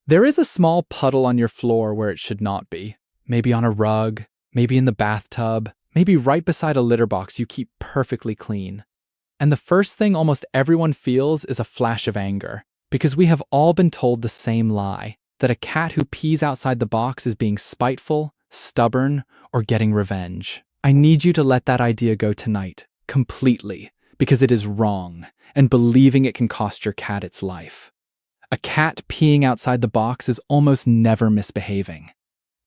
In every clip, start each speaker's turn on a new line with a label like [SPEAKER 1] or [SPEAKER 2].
[SPEAKER 1] There is a small puddle on your floor where it should not be. Maybe on a rug, maybe in the bathtub, maybe right beside a litter box you keep perfectly clean. And the first thing almost everyone feels is a flash of anger, because we have all been told the same lie, that a cat who pees outside the box is being spiteful, stubborn, or getting revenge. I need you to let that idea go tonight, completely, because it is wrong, and believing it can cost your cat its life. A cat peeing outside the box is almost never misbehaving.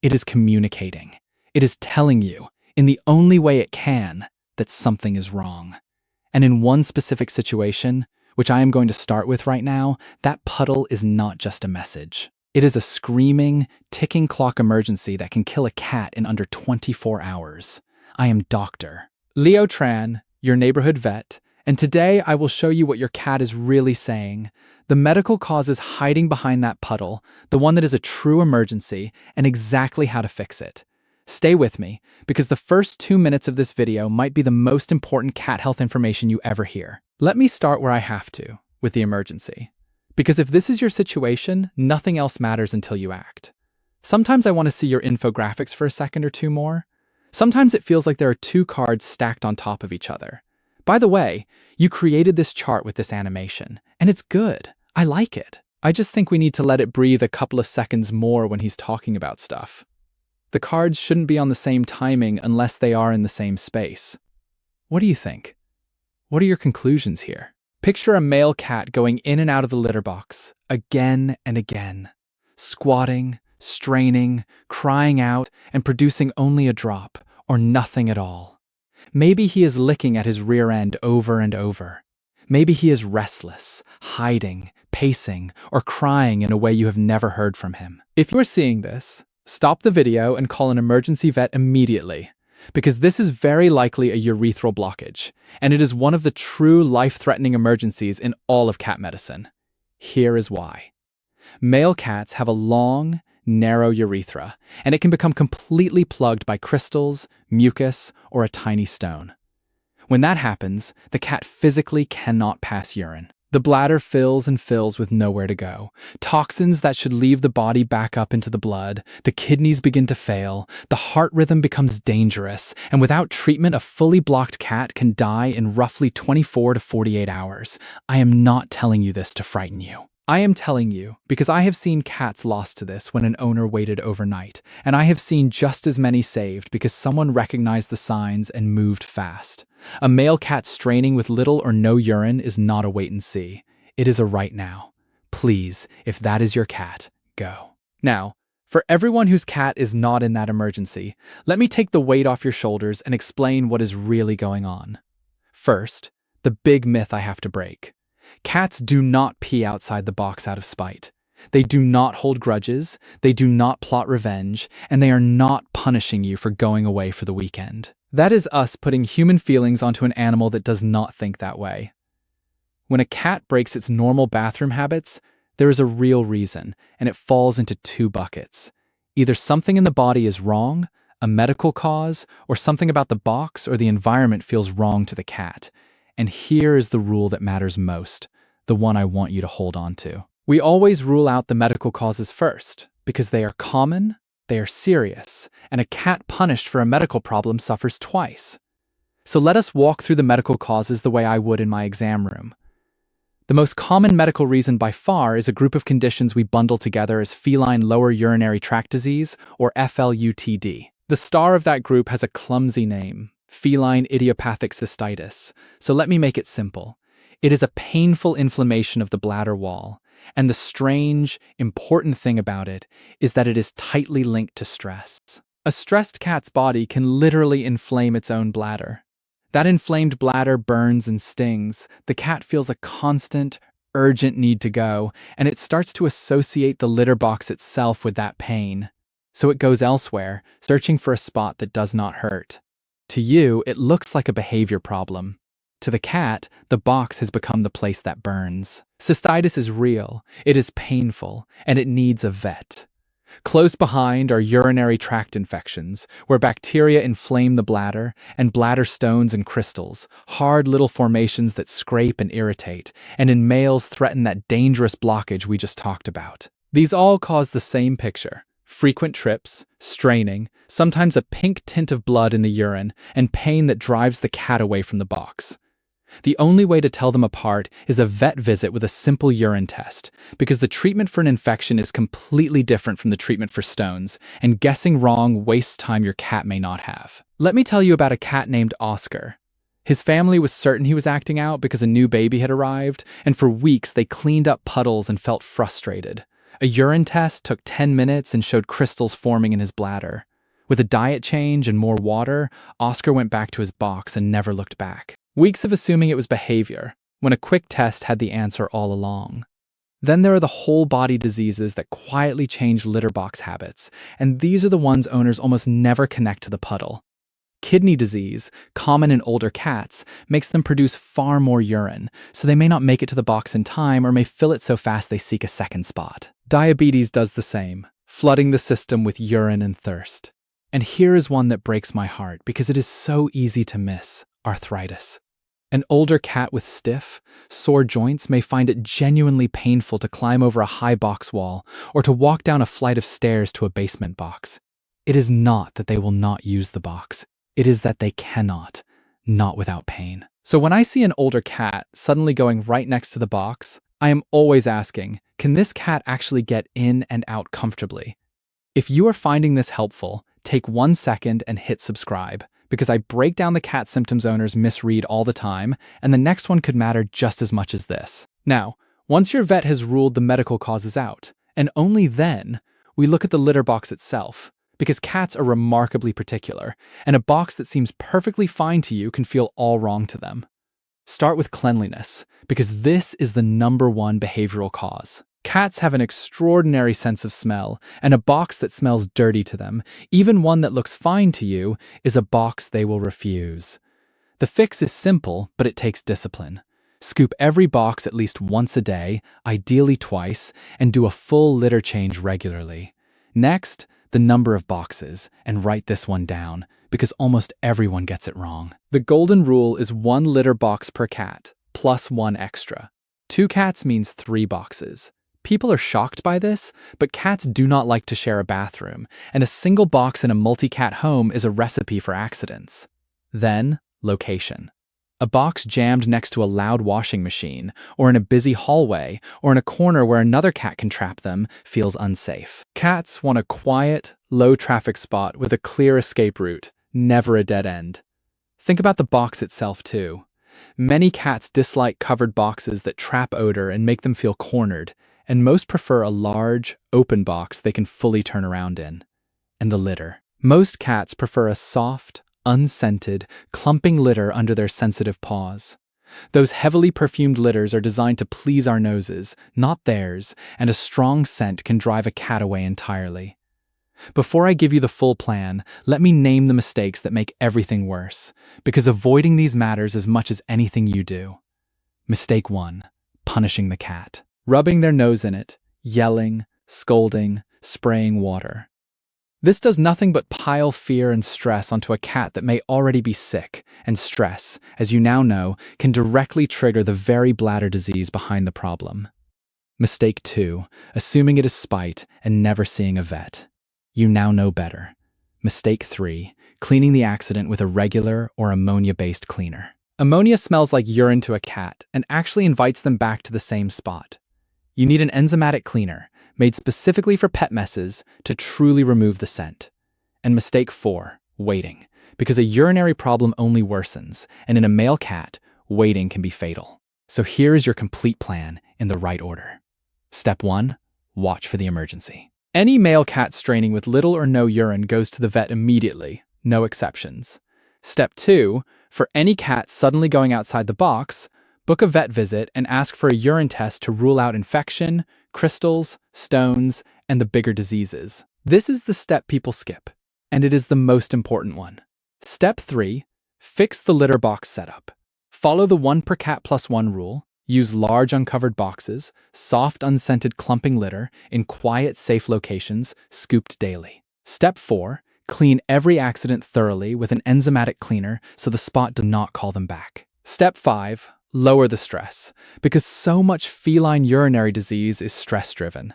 [SPEAKER 1] It is communicating. It is telling you, in the only way it can, that something is wrong. And in one specific situation, which I am going to start with right now, that puddle is not just a message. It is a screaming, ticking clock emergency that can kill a cat in under 24 hours. I am Dr. Leo Tran, your neighborhood vet, and today I will show you what your cat is really saying, the medical causes hiding behind that puddle, the one that is a true emergency, and exactly how to fix it. Stay with me, because the first 2 minutes of this video might be the most important cat health information you ever hear. Let me start where I have to, with the emergency. Because if this is your situation, nothing else matters until you act. Sometimes I want to see your infographics for a second or two more. Sometimes it feels like there are two cards stacked on top of each other. By the way, you created this chart with this animation, and it's good. I like it. I just think we need to let it breathe a couple of seconds more when he's talking about stuff. The cards shouldn't be on the same timing unless they are in the same space. What do you think? What are your conclusions here? Picture a male cat going in and out of the litter box, again and again, squatting, straining, crying out, and producing only a drop, or nothing at all. Maybe he is licking at his rear end over and over. Maybe he is restless, hiding, pacing, or crying in a way you have never heard from him. If you're seeing this, stop the video and call an emergency vet immediately, because this is very likely a urethral blockage, and it is one of the true life-threatening emergencies in all of cat medicine. Here is why. Male cats have a long, narrow urethra, and it can become completely plugged by crystals, mucus, or a tiny stone. When that happens, the cat physically cannot pass urine. The bladder fills and fills with nowhere to go. Toxins that should leave the body back up into the blood, the kidneys begin to fail, the heart rhythm becomes dangerous, and without treatment, a fully blocked cat can die in roughly 24 to 48 hours. I am not telling you this to frighten you. I am telling you because I have seen cats lost to this when an owner waited overnight, and I have seen just as many saved because someone recognized the signs and moved fast. A male cat straining with little or no urine is not a wait and see. It is a right now. Please, if that is your cat, go. Now, for everyone whose cat is not in that emergency, let me take the weight off your shoulders and explain what is really going on. First, the big myth I have to break. Cats do not pee outside the box out of spite. They do not hold grudges, they do not plot revenge, and they are not punishing you for going away for the weekend. That is us putting human feelings onto an animal that does not think that way. When a cat breaks its normal bathroom habits, there is a real reason, and it falls into two buckets. Either something in the body is wrong, a medical cause, or something about the box or the environment feels wrong to the cat. And here is the rule that matters most, the one I want you to hold on to. We always rule out the medical causes first, because they are common, they are serious, and a cat punished for a medical problem suffers twice. So let us walk through the medical causes the way I would in my exam room. The most common medical reason by far is a group of conditions we bundle together as feline lower urinary tract disease, or FLUTD. The star of that group has a clumsy name, feline idiopathic cystitis. So let me make it simple. It is a painful inflammation of the bladder wall, and the strange, important thing about it is that it is tightly linked to stress. A stressed cat's body can literally inflame its own bladder. That inflamed bladder burns and stings. The cat feels a constant, urgent need to go, and it starts to associate the litter box itself with that pain. So it goes elsewhere, searching for a spot that does not hurt. To you, it looks like a behavior problem. To the cat, the box has become the place that burns. Cystitis is real, it is painful, and it needs a vet. Close behind are urinary tract infections, where bacteria inflame the bladder, and bladder stones and crystals, hard little formations that scrape and irritate, and in males threaten that dangerous blockage we just talked about. These all cause the same picture: frequent trips, straining, sometimes a pink tint of blood in the urine, and pain that drives the cat away from the box. The only way to tell them apart is a vet visit with a simple urine test, because the treatment for an infection is completely different from the treatment for stones, and guessing wrong wastes time your cat may not have. Let me tell you about a cat named Oscar. His family was certain he was acting out because a new baby had arrived, and for weeks they cleaned up puddles and felt frustrated. A urine test took 10 minutes and showed crystals forming in his bladder. With a diet change and more water, Oscar went back to his box and never looked back. Weeks of assuming it was behavior, when a quick test had the answer all along. Then there are the whole body diseases that quietly change litter box habits, and these are the ones owners almost never connect to the puddle. Kidney disease, common in older cats, makes them produce far more urine, so they may not make it to the box in time or may fill it so fast they seek a second spot. Diabetes does the same, flooding the system with urine and thirst. And here is one that breaks my heart because it is so easy to miss: arthritis. An older cat with stiff, sore joints may find it genuinely painful to climb over a high box wall or to walk down a flight of stairs to a basement box. It is not that they will not use the box. It is that they cannot, not without pain. So when I see an older cat suddenly going right next to the box, I am always asking, can this cat actually get in and out comfortably? If you are finding this helpful, take 1 second and hit subscribe, because I break down the cat symptoms owners misread all the time, and the next one could matter just as much as this. Now, once your vet has ruled the medical causes out, and only then, we look at the litter box itself, because cats are remarkably particular, and a box that seems perfectly fine to you can feel all wrong to them. Start with cleanliness, because this is the #1 behavioral cause. Cats have an extraordinary sense of smell, and a box that smells dirty to them, even one that looks fine to you, is a box they will refuse. The fix is simple, but it takes discipline. Scoop every box at least once a day, ideally twice, and do a full litter change regularly. Next, the number of boxes, and write this one down, because almost everyone gets it wrong. The golden rule is 1 litter box per cat, plus 1 extra. 2 cats means 3 boxes. People are shocked by this, but cats do not like to share a bathroom, and a single box in a multi-cat home is a recipe for accidents. Then, location. A box jammed next to a loud washing machine, or in a busy hallway, or in a corner where another cat can trap them, feels unsafe. Cats want a quiet, low-traffic spot with a clear escape route, never a dead end. Think about the box itself, too. Many cats dislike covered boxes that trap odor and make them feel cornered, and most prefer a large, open box they can fully turn around in. And the litter. Most cats prefer a soft, unscented, clumping litter under their sensitive paws. Those heavily perfumed litters are designed to please our noses, not theirs, and a strong scent can drive a cat away entirely. Before I give you the full plan, let me name the mistakes that make everything worse, because avoiding these matters as much as anything you do. Mistake 1. Punishing the cat. Rubbing their nose in it, yelling, scolding, spraying water. This does nothing but pile fear and stress onto a cat that may already be sick, and stress, as you now know, can directly trigger the very bladder disease behind the problem. Mistake 2. Assuming it is spite and never seeing a vet. You now know better. Mistake 3. Cleaning the accident with a regular or ammonia-based cleaner. Ammonia smells like urine to a cat and actually invites them back to the same spot. You need an enzymatic cleaner, made specifically for pet messes, to truly remove the scent. And mistake 4. Waiting, because a urinary problem only worsens, and in a male cat, waiting can be fatal. So here is your complete plan in the right order. Step 1. Watch for the emergency. Any male cat straining with little or no urine goes to the vet immediately, no exceptions. Step 2. For any cat suddenly going outside the box, book a vet visit and ask for a urine test to rule out infection, crystals, stones, and the bigger diseases. This is the step people skip, and it is the most important one. Step 3. Fix the litter box setup. Follow the 1 per cat plus 1 rule. Use large uncovered boxes, soft unscented clumping litter in quiet, safe locations, scooped daily. Step 4. Clean every accident thoroughly with an enzymatic cleaner so the spot does not call them back. Step 5. Lower the stress, because so much feline urinary disease is stress-driven.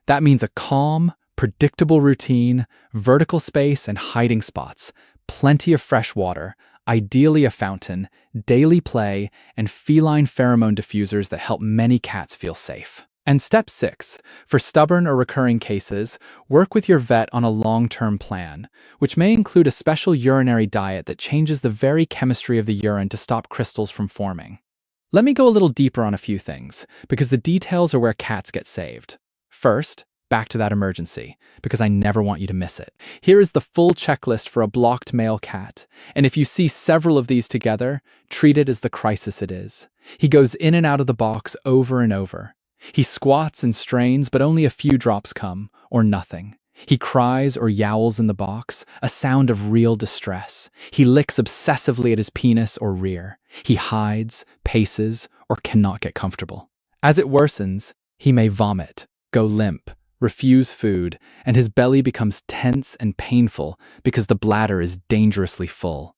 [SPEAKER 1] That means a calm, predictable routine, vertical space and hiding spots, plenty of fresh water, ideally a fountain, daily play, and feline pheromone diffusers that help many cats feel safe. And step 6, for stubborn or recurring cases, work with your vet on a long-term plan, which may include a special urinary diet that changes the very chemistry of the urine to stop crystals from forming. Let me go a little deeper on a few things, because the details are where cats get saved. First, back to that emergency, because I never want you to miss it. Here is the full checklist for a blocked male cat, and if you see several of these together, treat it as the crisis it is. He goes in and out of the box over and over. He squats and strains, but only a few drops come, or nothing. He cries or yowls in the box, a sound of real distress. He licks obsessively at his penis or rear. He hides, paces, or cannot get comfortable. As it worsens, he may vomit, go limp, refuse food, and his belly becomes tense and painful because the bladder is dangerously full.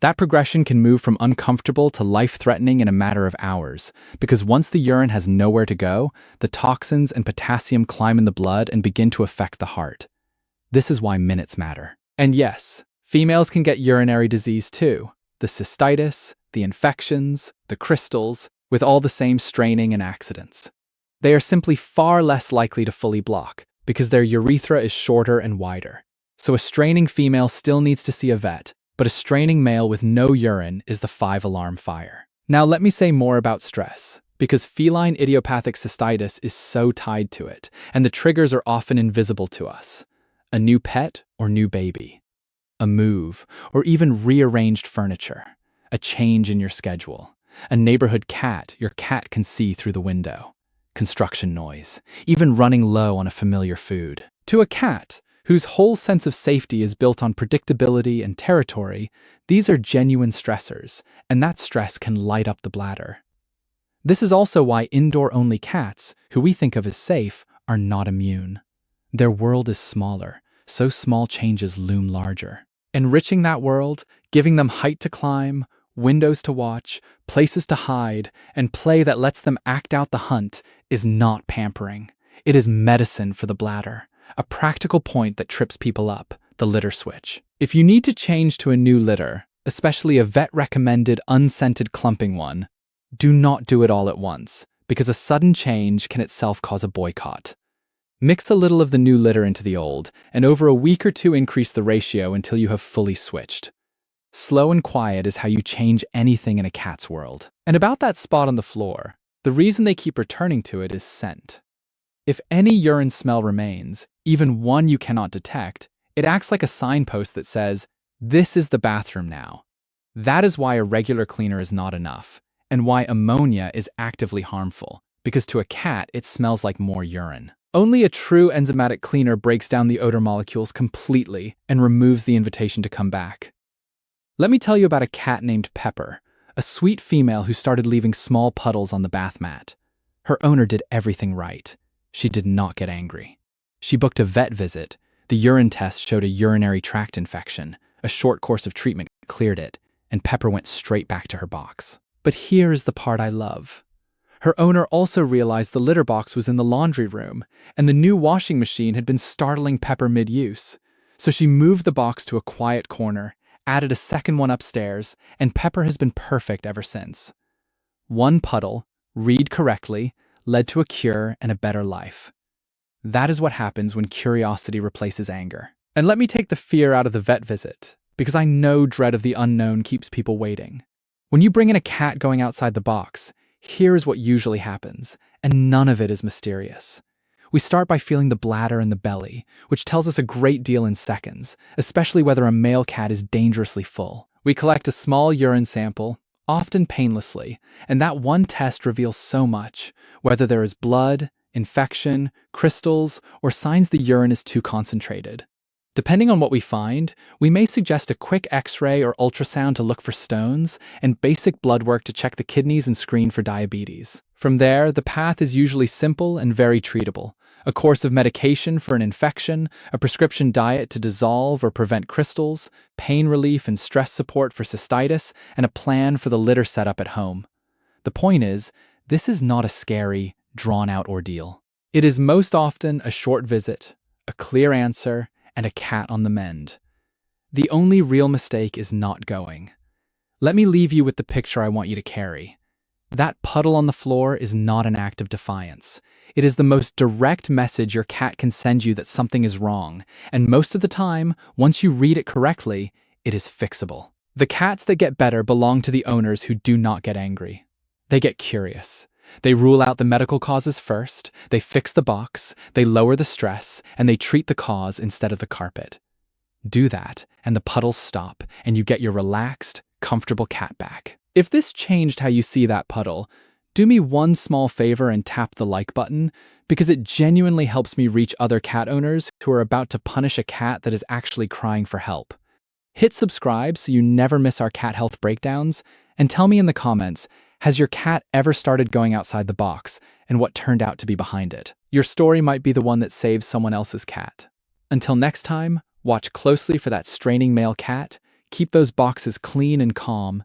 [SPEAKER 1] That progression can move from uncomfortable to life-threatening in a matter of hours, because once the urine has nowhere to go, the toxins and potassium climb in the blood and begin to affect the heart. This is why minutes matter. And yes, females can get urinary disease too. The cystitis, the infections, the crystals, with all the same straining and accidents. They are simply far less likely to fully block, because their urethra is shorter and wider. So a straining female still needs to see a vet, but a straining male with no urine is the 5-alarm fire. Now let me say more about stress, because feline idiopathic cystitis is so tied to it, and the triggers are often invisible to us. A new pet or new baby. A move, or even rearranged furniture. A change in your schedule. A neighborhood cat your cat can see through the window. Construction noise. Even running low on a familiar food. To a cat, whose whole sense of safety is built on predictability and territory, these are genuine stressors, and that stress can light up the bladder. This is also why indoor-only cats, who we think of as safe, are not immune. Their world is smaller, so small changes loom larger. Enriching that world, giving them height to climb, windows to watch, places to hide, and play that lets them act out the hunt is not pampering. It is medicine for the bladder. A practical point that trips people up, the litter switch. If you need to change to a new litter, especially a vet-recommended unscented clumping one, do not do it all at once, because a sudden change can itself cause a boycott. Mix a little of the new litter into the old, and over a week or two increase the ratio until you have fully switched. Slow and quiet is how you change anything in a cat's world. And about that spot on the floor, the reason they keep returning to it is scent. If any urine smell remains, even one you cannot detect, it acts like a signpost that says, "This is the bathroom now." That is why a regular cleaner is not enough, and why ammonia is actively harmful, because to a cat it smells like more urine. Only a true enzymatic cleaner breaks down the odor molecules completely and removes the invitation to come back. Let me tell you about a cat named Pepper, a sweet female who started leaving small puddles on the bath mat. Her owner did everything right. She did not get angry. She booked a vet visit. The urine test showed a urinary tract infection. A short course of treatment cleared it, and Pepper went straight back to her box. But here is the part I love. Her owner also realized the litter box was in the laundry room, and the new washing machine had been startling Pepper mid-use. So she moved the box to a quiet corner, added a second one upstairs, and Pepper has been perfect ever since. One puddle, read correctly, led to a cure and a better life. That is what happens when curiosity replaces anger. And let me take the fear out of the vet visit, because I know dread of the unknown keeps people waiting. When you bring in a cat going outside the box, here is what usually happens, and none of it is mysterious. We start by feeling the bladder and the belly, which tells us a great deal in seconds, especially whether a male cat is dangerously full. We collect a small urine sample, often painlessly, and that one test reveals so much, whether there is blood, infection, crystals, or signs the urine is too concentrated. Depending on what we find, we may suggest a quick X-ray or ultrasound to look for stones, and basic blood work to check the kidneys and screen for diabetes. From there, the path is usually simple and very treatable. A course of medication for an infection, a prescription diet to dissolve or prevent crystals, pain relief and stress support for cystitis, and a plan for the litter setup at home. The point is, this is not a scary, drawn-out ordeal. It is most often a short visit, a clear answer, and a cat on the mend. The only real mistake is not going. Let me leave you with the picture I want you to carry. That puddle on the floor is not an act of defiance. It is the most direct message your cat can send you that something is wrong, and most of the time, once you read it correctly, it is fixable. The cats that get better belong to the owners who do not get angry. They get curious. They rule out the medical causes first, they fix the box, they lower the stress, and they treat the cause instead of the carpet. Do that, and the puddles stop, and you get your relaxed, comfortable cat back. If this changed how you see that puddle, do me one small favor and tap the like button, because it genuinely helps me reach other cat owners who are about to punish a cat that is actually crying for help. Hit subscribe so you never miss our cat health breakdowns, and tell me in the comments, has your cat ever started going outside the box, and what turned out to be behind it? Your story might be the one that saves someone else's cat. Until next time, watch closely for that straining male cat, keep those boxes clean and calm,